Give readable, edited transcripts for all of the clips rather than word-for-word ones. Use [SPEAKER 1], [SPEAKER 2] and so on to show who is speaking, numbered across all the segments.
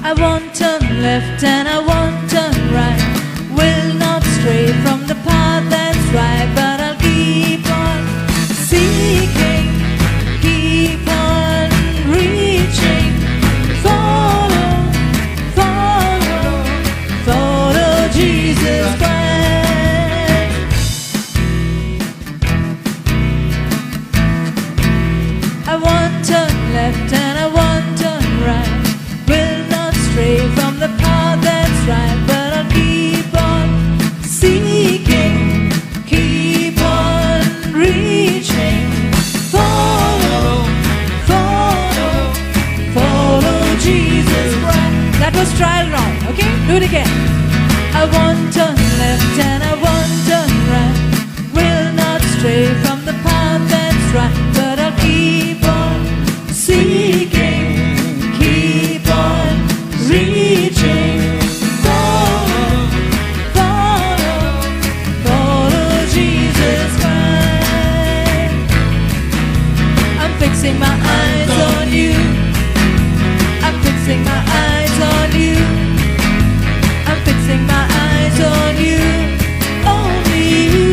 [SPEAKER 1] I won't turn left and I won't turn right. Will not stray from the path that's right, but I'll keep on seeking, keep on reaching. Follow, follow, follow Jesus Christ. I won't turn left and I won't turn right. Will not stray from the path that's right, but I'll keep on seeking, keep on reaching. Follow, follow, follow Jesus Christ. That was trial round, okay? Do it again. I won't turn left and I won't turn right. Will not stray from the path that's right, but I'll keep on seeking, keep on reaching. Follow, follow, follow Jesus Christ. I'm fixing my eyes on you. I'm fixing my eyes on you. I'm fixing my eyes on you. Only you.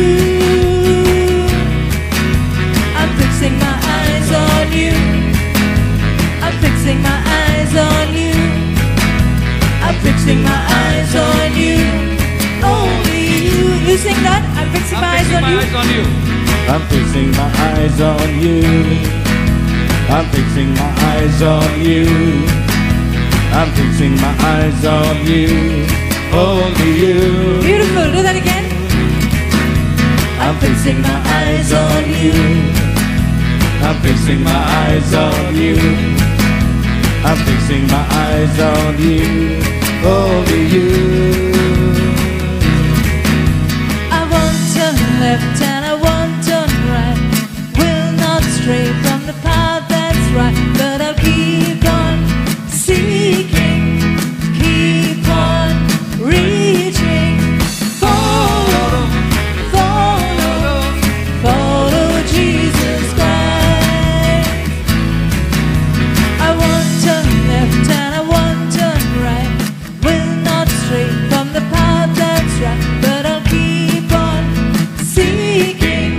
[SPEAKER 1] I'm fixing my eyes on you. I'm fixing my eyes on you. I'm fixing my eyes on you. Only you. You sing that? I'm fixing my eyes on you.
[SPEAKER 2] I'm fixing my eyes on you. I'm fixing my eyes on you. I'm fixing my eyes on you. Only you.
[SPEAKER 1] Beautiful. Do that again.
[SPEAKER 2] I'm fixing my eyes on you. I'm fixing my eyes on you. I'm fixing my eyes on you. Only you.
[SPEAKER 1] I won't turn left and I won't turn right. Will not stray from the path that's right, but I'll keep on seeking, keep on reaching. Follow, follow, follow Jesus Christ. I won't turn left and I won't turn right. Will not stray from the path that's right, but I'll keep on seeking,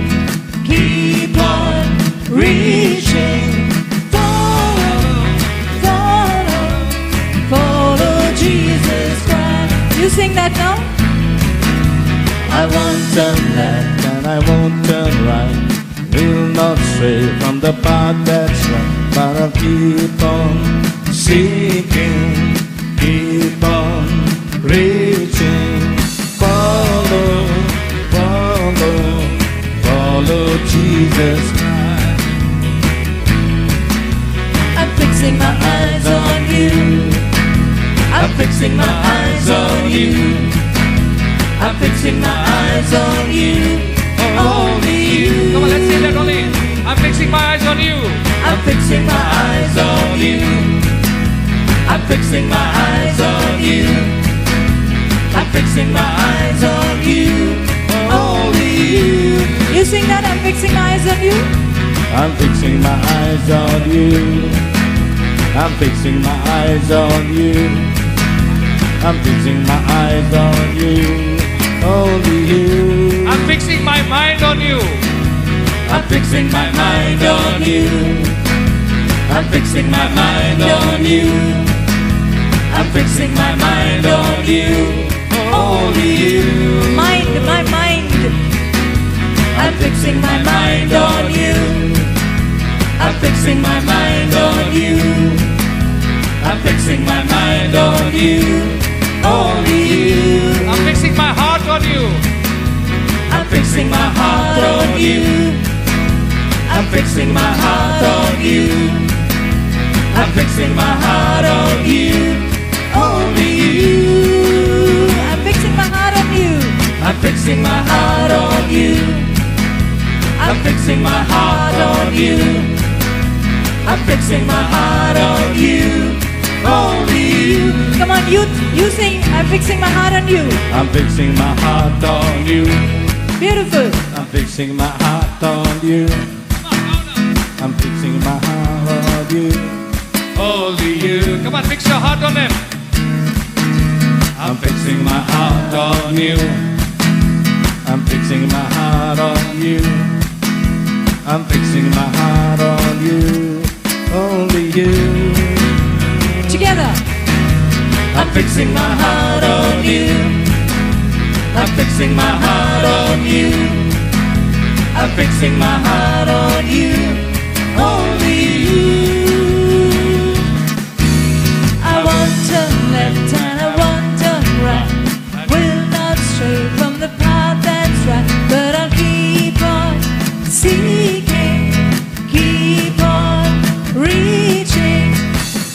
[SPEAKER 1] keep on reaching. Follow, follow, follow Jesus Christ. You sing that now?
[SPEAKER 2] I won't turn left and I won't turn right. Will not stray from the path that's right, but I'll keep on seeking, keep on reaching. Follow, follow, follow Jesus Christ.
[SPEAKER 1] I'm fixing my eyes on you.
[SPEAKER 2] I'm fixing my eyes on you.
[SPEAKER 1] I'm fixing my eyes on you. Only you.
[SPEAKER 3] Come on, let's say that only. I'm fixing my eyes on you.
[SPEAKER 1] I'm fixing my eyes on you. I'm fixing my eyes on you. I'm fixing my eyes on you. Only you. You sing that? I'm fixing my eyes on you.
[SPEAKER 2] I'm fixing my eyes on you. I'm fixing my eyes on you. I'm fixing my eyes on you. Only you.
[SPEAKER 3] I'm fixing my mind on you.
[SPEAKER 1] I'm fixing my mind on you. I'm fixing my mind on you. I'm fixing my mind on you. Only you. Mind, my mind. I'm fixing my mind on you. I'm fixing my mind on you. I'm fixing my mind on you. Only you.
[SPEAKER 3] I'm fixing my heart on you.
[SPEAKER 1] I'm fixing my heart on you. I'm fixing my heart on you. I'm fixing my heart on you. Only you. I'm fixing my heart on you. I'm fixing my heart on you. I'm fixing my heart on you. I'm fixing my heart on you. Only you. Come on, youth, you sing. I'm fixing my heart on you.
[SPEAKER 2] I'm fixing my heart on you.
[SPEAKER 1] Beautiful.
[SPEAKER 2] I'm fixing my heart on you. I'm fixing my heart on you.
[SPEAKER 3] Only you. Come on, fix your heart on him.
[SPEAKER 2] I'm fixing my heart on you. I'm fixing my heart on you. I'm fixing my heart on you. Only you.
[SPEAKER 1] Together.
[SPEAKER 2] I'm fixing my heart on you. I'm fixing my heart on you. I'm fixing my heart on you. Only you.
[SPEAKER 1] I want turn left and I want turn right. Will not stray from the path that's right, but I'll keep on seeking, keep on reaching.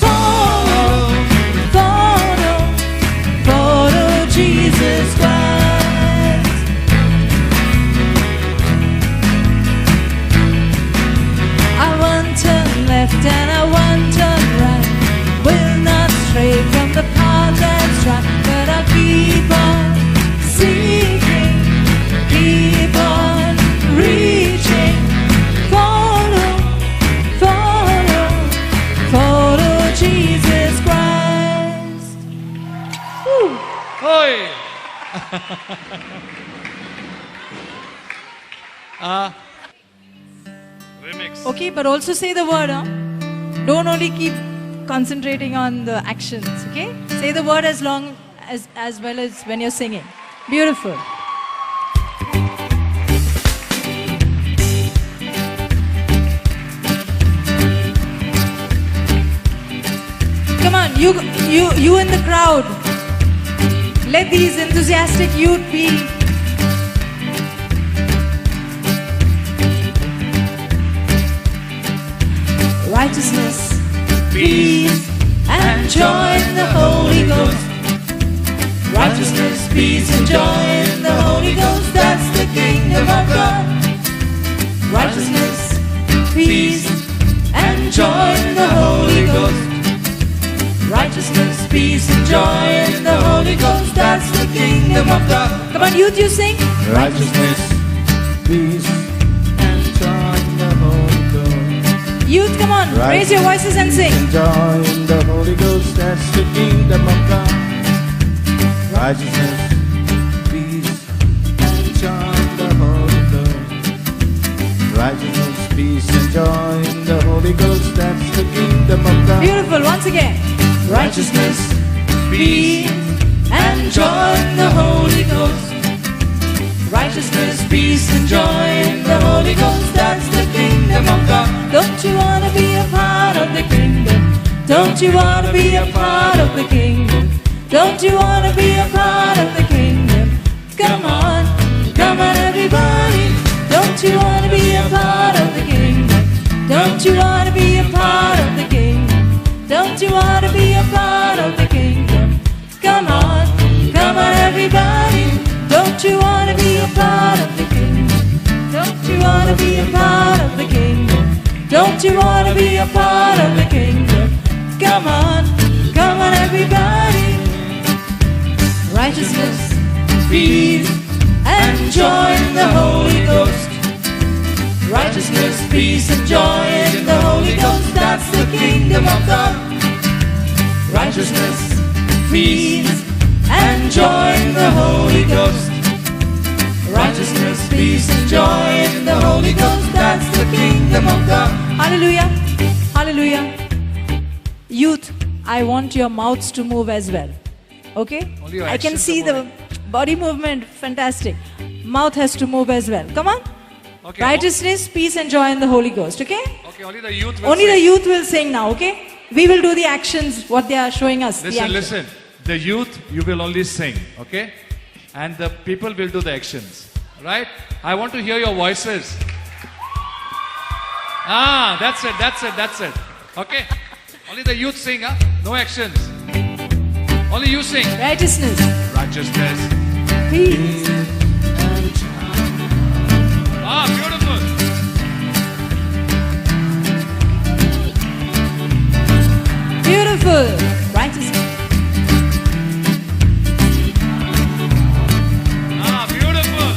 [SPEAKER 1] Follow, follow, follow Jesus Christ. I want turn left and I want turn right. Will not stray from the path that's right, but I'll keep on seeking, keep on reaching. Follow, follow, follow Jesus Christ. Woo.
[SPEAKER 3] Oi! Remix.
[SPEAKER 1] Okay, but also say the word, huh? Don't only keep concentrating on the actions, okay? Say the word as long as well as when you're singing. Beautiful. Come on, you in the crowd. Let these enthusiastic youth be. Righteousness, peace, and joy in the Holy Ghost. Righteousness, peace, and joy in the Holy Ghost. That's the kingdom of God. Righteousness, peace, and joy in the Holy Ghost. Righteousness, peace, and joy in the Holy Ghost. That's the kingdom of God. Come on, youth, you sing.
[SPEAKER 2] Righteousness, peace, and joy in the Holy Ghost.
[SPEAKER 1] Youth, come on, raise your voices and sing.
[SPEAKER 2] And joy in the Holy Ghost, that's the kingdom of God. Righteousness, peace, and joy in the Holy Ghost. Righteousness, peace, and joy in the Holy Ghost, that's the kingdom of God.
[SPEAKER 1] Beautiful, once again. Righteousness, peace, and joy in the Holy Ghost. Righteousness, peace, and joy in the Holy Ghost. That's the kingdom of God. Don't you want to be a part of the kingdom? Don't you want to be a part of the kingdom? Don't you want to be a part of the kingdom? Come on, come on everybody. Don't you want to be a part of the kingdom? Don't you want to be a part of the kingdom? Don't you want to be a part of the kingdom? Come on everybody. Don't you want to be a part of the kingdom? Don't you want to be a part of the kingdom? Don't you want to be a part of the kingdom? Come on everybody. Righteousness, peace, and joy in the Holy Ghost. Righteousness, peace, and joy in the Holy Ghost. That's the kingdom of God. Righteousness, peace, and joy in the Holy Ghost. Righteousness, peace, and joy in the Holy Ghost. That's the kingdom of God. Hallelujah. Hallelujah. Youth, I want your mouths to move as well. Okay?
[SPEAKER 3] Only your
[SPEAKER 1] I can
[SPEAKER 3] actions
[SPEAKER 1] see
[SPEAKER 3] are
[SPEAKER 1] the body movement. Fantastic. Mouth has to move as well. Come on.
[SPEAKER 3] Okay.
[SPEAKER 1] Righteousness, peace, and joy in the Holy Ghost. Okay?
[SPEAKER 3] Okay, only the youth will
[SPEAKER 1] Only
[SPEAKER 3] sing.
[SPEAKER 1] the youth will sing now. Okay? We will do the actions, what they are showing us. the
[SPEAKER 3] Listen,
[SPEAKER 1] action.
[SPEAKER 3] listen. The youth, you will only sing, okay? And the people will do the actions, right? I want to hear your voices. Ah, that's it. Okay? Only the youth sing, huh? No actions. Only you sing.
[SPEAKER 1] Righteousness,
[SPEAKER 3] Righteousness.
[SPEAKER 1] peace.
[SPEAKER 3] Ah, beautiful.
[SPEAKER 1] Beautiful. Righteousness.
[SPEAKER 3] Ah, beautiful.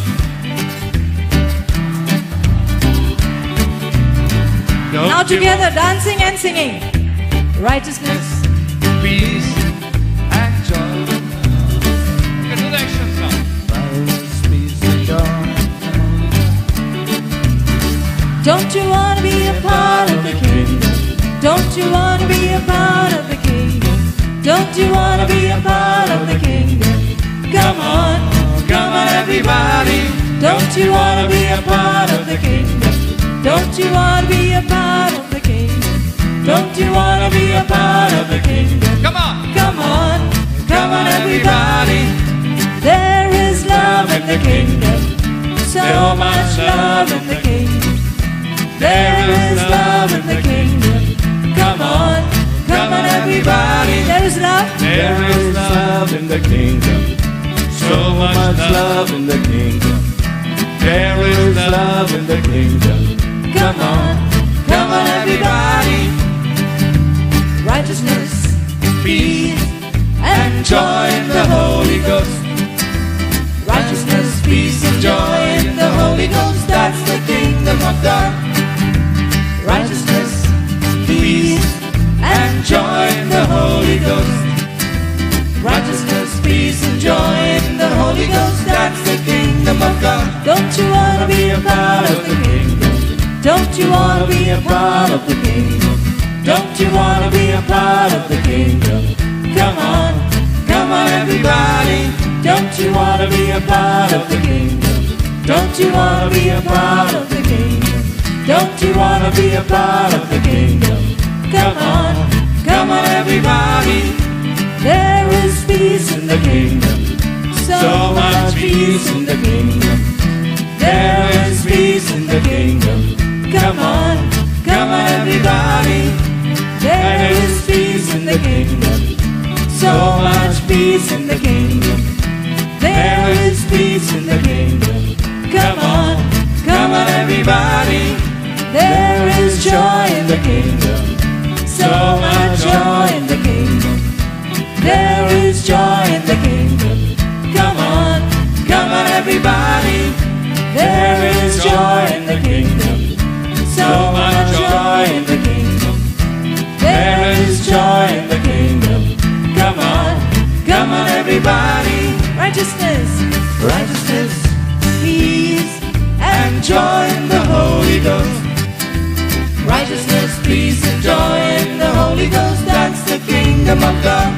[SPEAKER 3] Don't
[SPEAKER 1] Now
[SPEAKER 3] give
[SPEAKER 1] together,
[SPEAKER 3] up.
[SPEAKER 1] dancing and singing. Righteousness,
[SPEAKER 3] Peace and joy.
[SPEAKER 1] you want to be a part of the kingdom? Don't you want to be a part of the kingdom? Come on, everybody. Don't you want to be a part of the kingdom? Don't you want to be a part of the kingdom? Don't you want to be a part of the kingdom?
[SPEAKER 3] Come on.
[SPEAKER 1] Come on, everybody. There is love in the kingdom. So much love in the kingdom. There is love in the kingdom. Come on, everybody. There is love.
[SPEAKER 2] There is love in the kingdom. So much love in the kingdom. There is love in the kingdom.
[SPEAKER 1] Come on, everybody. Righteousness, peace, and joy in the Holy Ghost. Righteousness, peace, and joy in the Holy Ghost. That's the kingdom of God. Righteousness, peace, and joy in the Holy Ghost. Righteousness, peace, and joy in the Holy Ghost. That's the kingdom of God. Don't you want to be a part of the kingdom? Don't you want to be a part of the kingdom? Don't you want to be a part of the kingdom? Come on, everybody. Don't you want to be a part of the kingdom? Don't you want to be a part of the kingdom? Don't you want to be a part of the kingdom? Come on, everybody. There is peace in the kingdom. So much peace in the kingdom. There is peace in the kingdom. Come on, everybody. There is peace in the kingdom. So much peace in the kingdom. There is peace in the kingdom. Come on, everybody. There is joy in the kingdom. So much joy in the kingdom. There is joy in the kingdom. Come on, everybody. There is joy in the kingdom. So much joy in the kingdom. There is joy in the kingdom. Come on, everybody. Righteousness, peace, and joy in the Holy Ghost. Righteousness, peace, and joy in the Holy Ghost. That's the kingdom of God.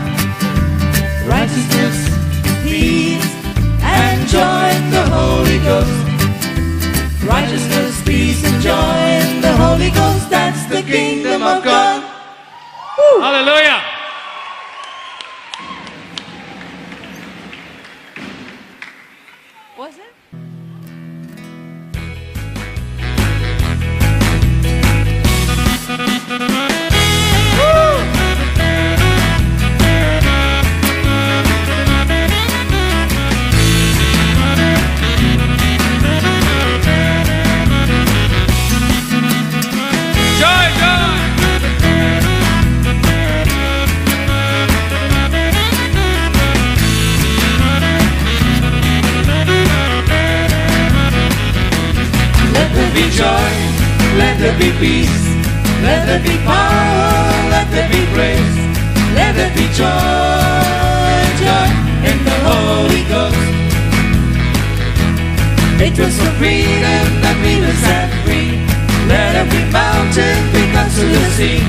[SPEAKER 1] Righteousness, peace, and joy in the Holy Ghost. Righteousness, peace, and joy in the Holy Ghost. That's the kingdom of God.
[SPEAKER 3] Hallelujah.
[SPEAKER 1] Was it?
[SPEAKER 3] Joy, joy.
[SPEAKER 1] Let there be joy, let there be peace, let there be power, let there be grace, let there be joy, joy in the Holy Ghost. It was for freedom that we were set free. Let every mountain be come to the sea.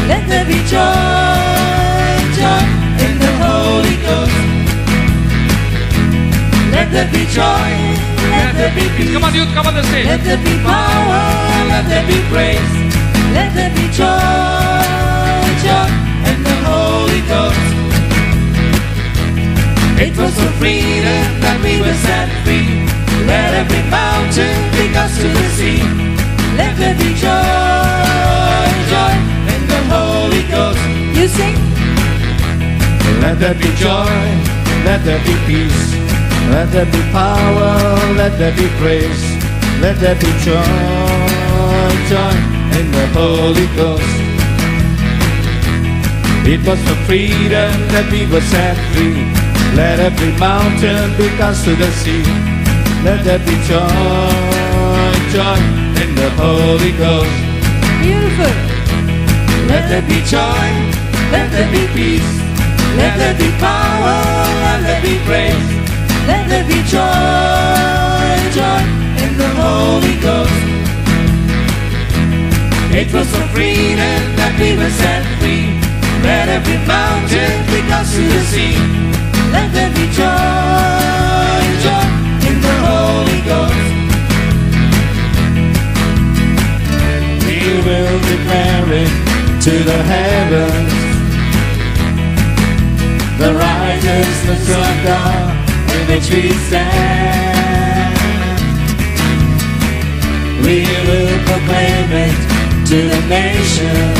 [SPEAKER 1] Let there be joy, joy in the Holy Ghost. Let there be joy, let there be peace.
[SPEAKER 3] Come on, youth, come on the stage.
[SPEAKER 1] Let there be power, let there be grace. Let there be joy, joy in the Holy Ghost. It was for freedom that we were set free. Let every mountain be us to the sea. Let there be joy, joy in the Holy Ghost. You sing.
[SPEAKER 2] Let there be joy, let there be peace, let there be power, let there be grace, let there be joy, joy in the Holy Ghost. It was for freedom that we were set free. Let every mountain be cast to the sea. Let there be joy, joy in the Holy Ghost.
[SPEAKER 1] Beautiful.
[SPEAKER 2] Let there be joy, let there be peace, let there be power, let there be grace,
[SPEAKER 1] Let there be joy, joy in the Holy Ghost. It was for freedom that we were set free. Let every mountain be us to the sea. Let there be joy, joy in the Holy Ghost.
[SPEAKER 2] We will declare it to the heavens, the righteousness of God in which we stand. We will proclaim it to the nations.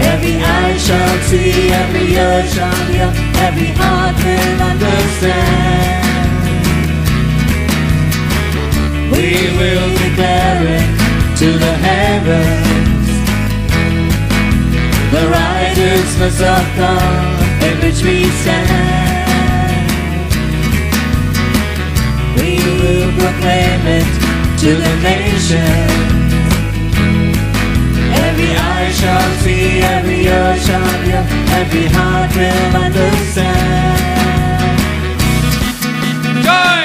[SPEAKER 2] Every eye shall see, every ear shall hear, every heart will understand. We will declare it to the heavens, the righteousness of God in which we stand. We will proclaim it to the nations. Every eye shall see, every ear shall hear, every heart will understand.
[SPEAKER 3] Joy!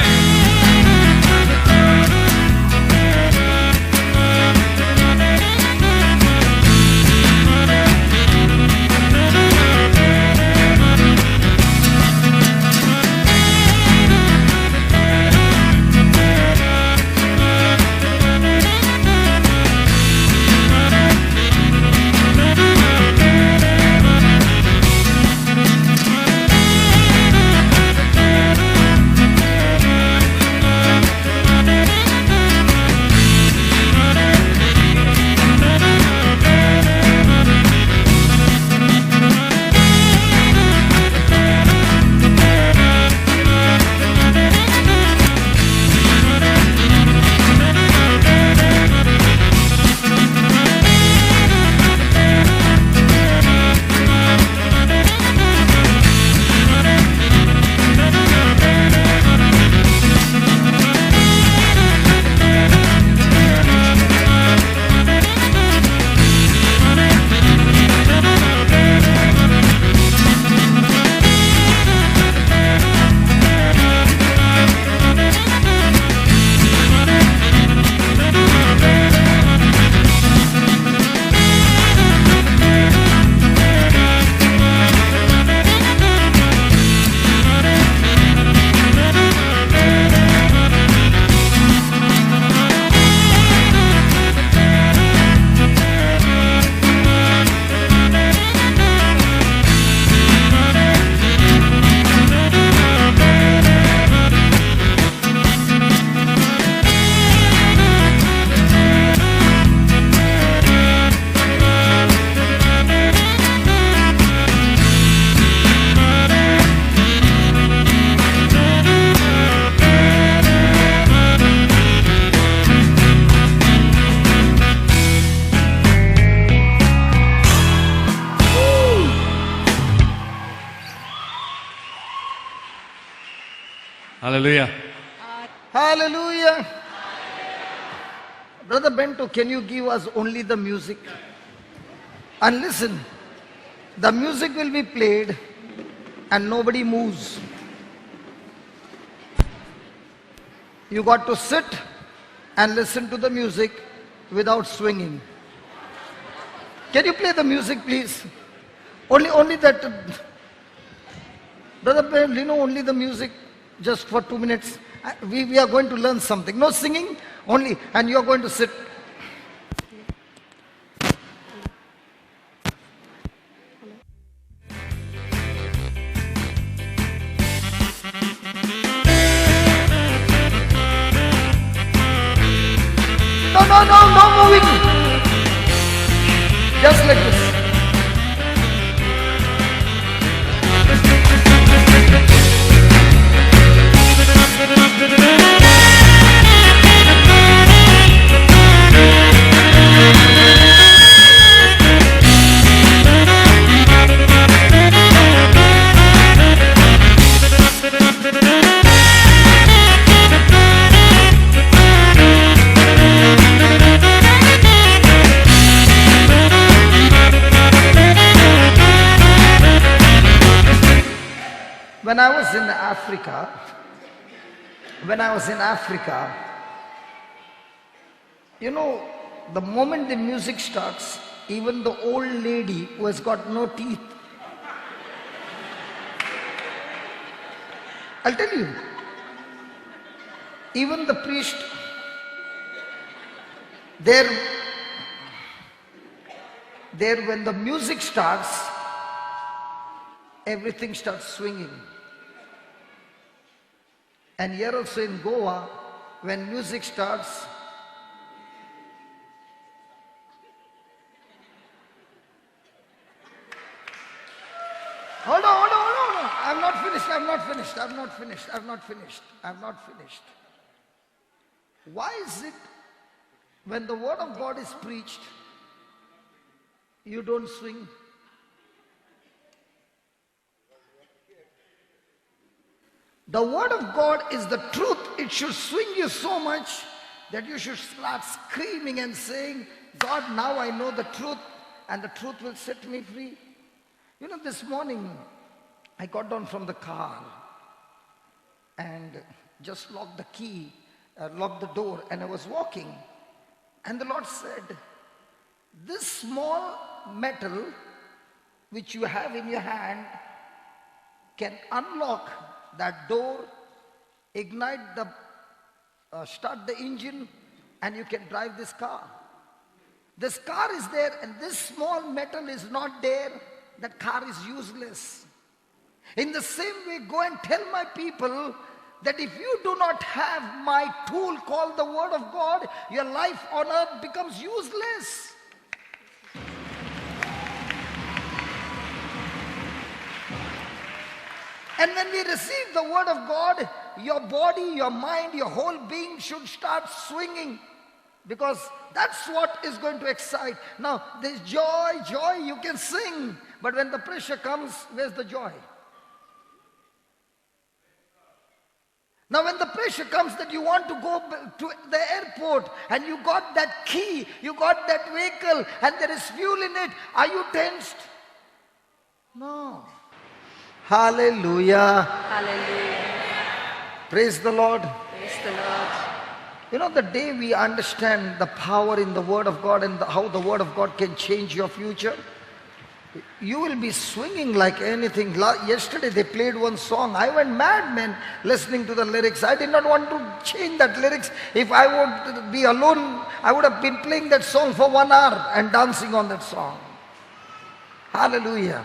[SPEAKER 3] Hallelujah.
[SPEAKER 4] Hallelujah. Brother Bento, can you give us only the music? And listen, the music will be played and nobody moves. You got to sit and listen to the music without swinging. Can you play the music, please? Only that. Brother Bento, only the music. Just for 2 minutes, we are going to learn something. No singing, only, and you are going to sit. No moving. Just like this. When I was in Africa, the moment the music starts, even the old lady who has got no teeth, I'll tell you, even the priest, there when the music starts, everything starts swinging. And here also in Goa, when music starts, hold on. I'm not finished. Why is it when the word of God is preached, you don't swing? The word of God is the truth. It should swing you so much that you should start screaming and saying, God, now I know the truth, and the truth will set me free. You know, this morning I got down from the car and just locked the key, locked the door, and I was walking. And the Lord said, this small metal which you have in your hand can unlock that door, ignite the, start the engine, and you can drive this car. This car is there and this small metal is not there, that car is useless. In the same way, go and tell my people that if you do not have my tool called the Word of God, your life on earth becomes useless. And when we receive the Word of God, your body, your mind, your whole being should start swinging, because that's what is going to excite. Now, there's joy, you can sing, but when the pressure comes, where's the joy? Now when the pressure comes that you want to go to the airport and you got that key, you got that vehicle and there is fuel in it, are you tensed? No. Hallelujah.
[SPEAKER 5] Hallelujah.
[SPEAKER 4] Praise the Lord.
[SPEAKER 5] Praise the Lord.
[SPEAKER 4] You know, the day we understand the power in the Word of God and how the Word of God can change your future, you will be swinging like anything. Yesterday they played one song. I went mad, man, listening to the lyrics. I did not want to change that lyrics. If I would be alone, I would have been playing that song for 1 hour and dancing on that song. Hallelujah.